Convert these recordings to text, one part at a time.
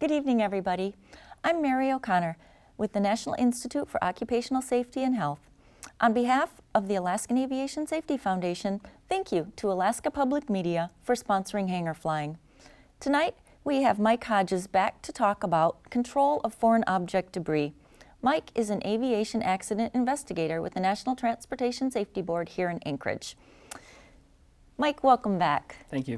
Good evening, everybody. I'm Mary O'Connor with the National Institute for Occupational Safety and Health. On behalf of the Alaskan Aviation Safety Foundation, thank you to Alaska Public Media for sponsoring Hangar Flying. Tonight, we have Mike Hodges back to talk about control of foreign object debris. Mike is an aviation accident investigator with the National Transportation Safety Board here in Anchorage. Mike, welcome back. Thank you.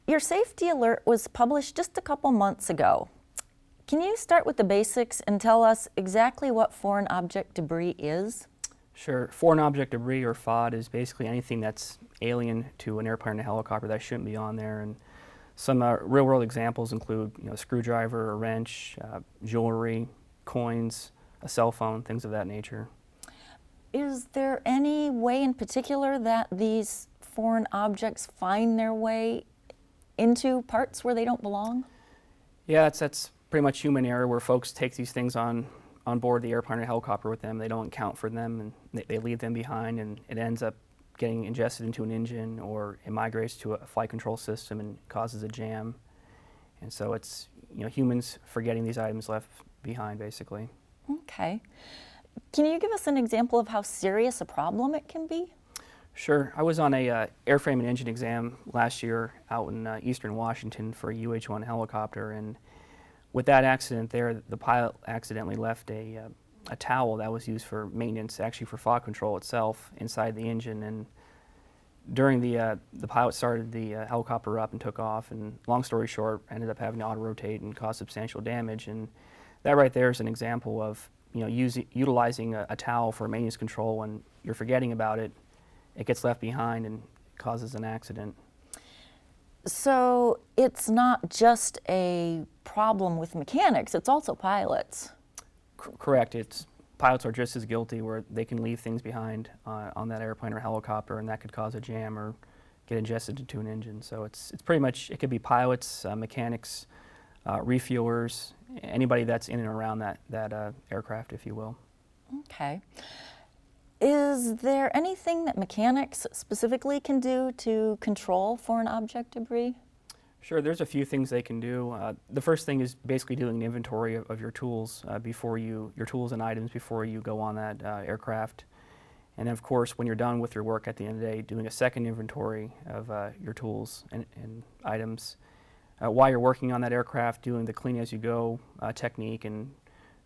Your safety alert was published just a couple months ago. Can you start with the basics and tell us exactly what foreign object debris is? Sure. Foreign object debris, or FOD, is basically anything that's alien to an airplane or helicopter that shouldn't be on there. And some real-world examples include, a screwdriver, a wrench, jewelry, coins, a cell phone, things of that nature. Is there any way in particular that these foreign objects find their way into parts where they don't belong? Yeah, that's pretty much human error, where folks take these things on board the airplane or helicopter with them. They don't account for them, and they leave them behind, and it ends up getting ingested into an engine, or it migrates to a flight control system and causes a jam. And so it's humans forgetting these items left behind, basically. Okay. Can you give us an example of how serious a problem it can be? Sure. I was on a airframe and engine exam last year out in eastern Washington for a UH-1 helicopter, and with that accident there, the pilot accidentally left a towel that was used for maintenance, actually for fog control itself, inside the engine. And during the pilot started the helicopter up and took off, and long story short, ended up having to auto-rotate and cause substantial damage. And that right there is an example of utilizing a towel for maintenance control. When you're forgetting about it, it gets left behind and causes an accident. So it's not just a problem with mechanics, it's also pilots. Correct. Pilots are just as guilty, where they can leave things behind on that airplane or helicopter, and that could cause a jam or get ingested into an engine. So it's pretty much, it could be pilots, mechanics, refuelers, anybody that's in and around that aircraft, if you will. Okay. Is there anything that mechanics specifically can do to control foreign object debris? Sure, there's a few things they can do. The first thing is basically doing an inventory of your tools your tools and items before you go on that aircraft. And then, of course, when you're done with your work at the end of the day, doing a second inventory of your tools and items. While you're working on that aircraft, doing the clean as you go technique and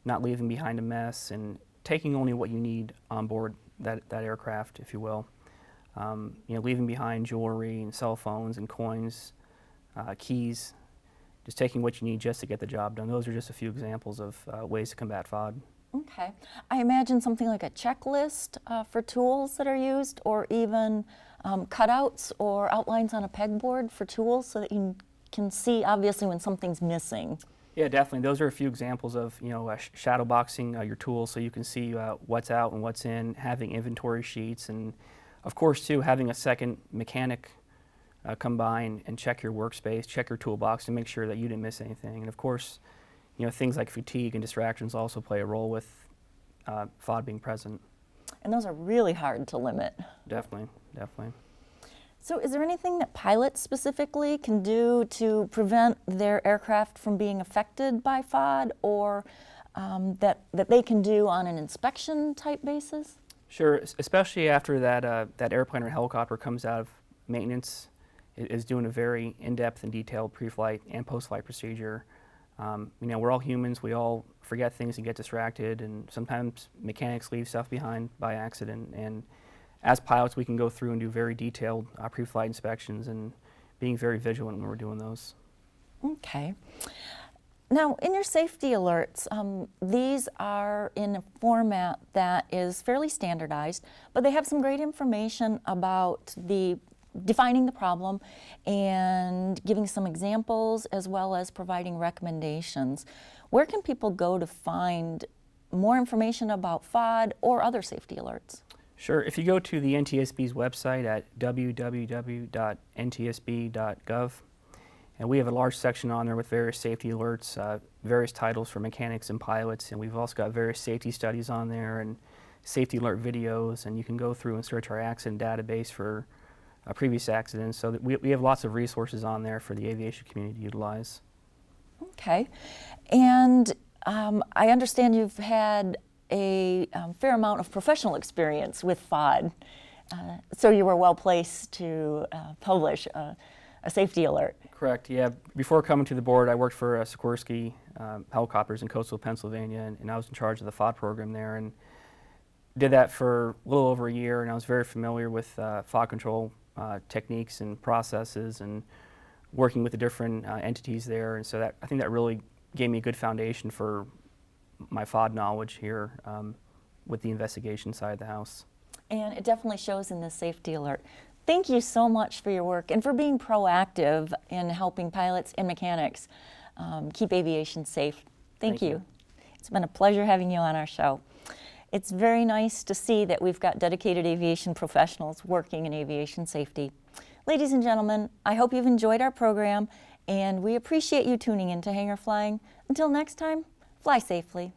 not leaving behind a mess, and taking only what you need on board that aircraft, if you will. Leaving behind jewelry and cell phones and coins, keys, just taking what you need just to get the job done. Those are just a few examples of ways to combat FOD. Okay. I imagine something like a checklist for tools that are used, or even cutouts or outlines on a pegboard for tools, so that you can see obviously when something's missing. Yeah, definitely. Those are a few examples of shadow boxing your tools, so you can see what's out and what's in. Having inventory sheets, and of course too, having a second mechanic come by and check your workspace, check your toolbox to make sure that you didn't miss anything. And of course, things like fatigue and distractions also play a role with FOD being present. And those are really hard to limit. Definitely, definitely. So is there anything that pilots specifically can do to prevent their aircraft from being affected by FOD, or that they can do on an inspection type basis? Sure, especially after that airplane or helicopter comes out of maintenance, is doing a very in-depth and detailed pre-flight and post-flight procedure. We're all humans, we all forget things and get distracted, and sometimes mechanics leave stuff behind by accident. And as pilots, we can go through and do very detailed pre-flight inspections, and being very vigilant when we're doing those. Okay. Now, in your safety alerts, these are in a format that is fairly standardized, but they have some great information about defining the problem and giving some examples, as well as providing recommendations. Where can people go to find more information about FOD or other safety alerts? Sure. If you go to the NTSB's website at www.ntsb.gov, and we have a large section on there with various safety alerts, various titles for mechanics and pilots, and we've also got various safety studies on there and safety alert videos, and you can go through and search our accident database for previous accidents. So that we have lots of resources on there for the aviation community to utilize. Okay. And I understand you've had a fair amount of professional experience with FOD, so you were well placed to publish a safety alert. Correct, yeah. Before coming to the board, I worked for Sikorsky Helicopters in coastal Pennsylvania, and I was in charge of the FOD program there, and did that for a little over a year, and I was very familiar with FOD control techniques and processes and working with the different entities there, and so that I think that really gave me a good foundation for my FOD knowledge here with the investigation side of the house. And it definitely shows in this safety alert. Thank you so much for your work and for being proactive in helping pilots and mechanics keep aviation safe. Thank you. It's been a pleasure having you on our show. It's very nice to see that we've got dedicated aviation professionals working in aviation safety. Ladies and gentlemen, I hope you've enjoyed our program, and we appreciate you tuning in to Hangar Flying. Until next time, fly safely.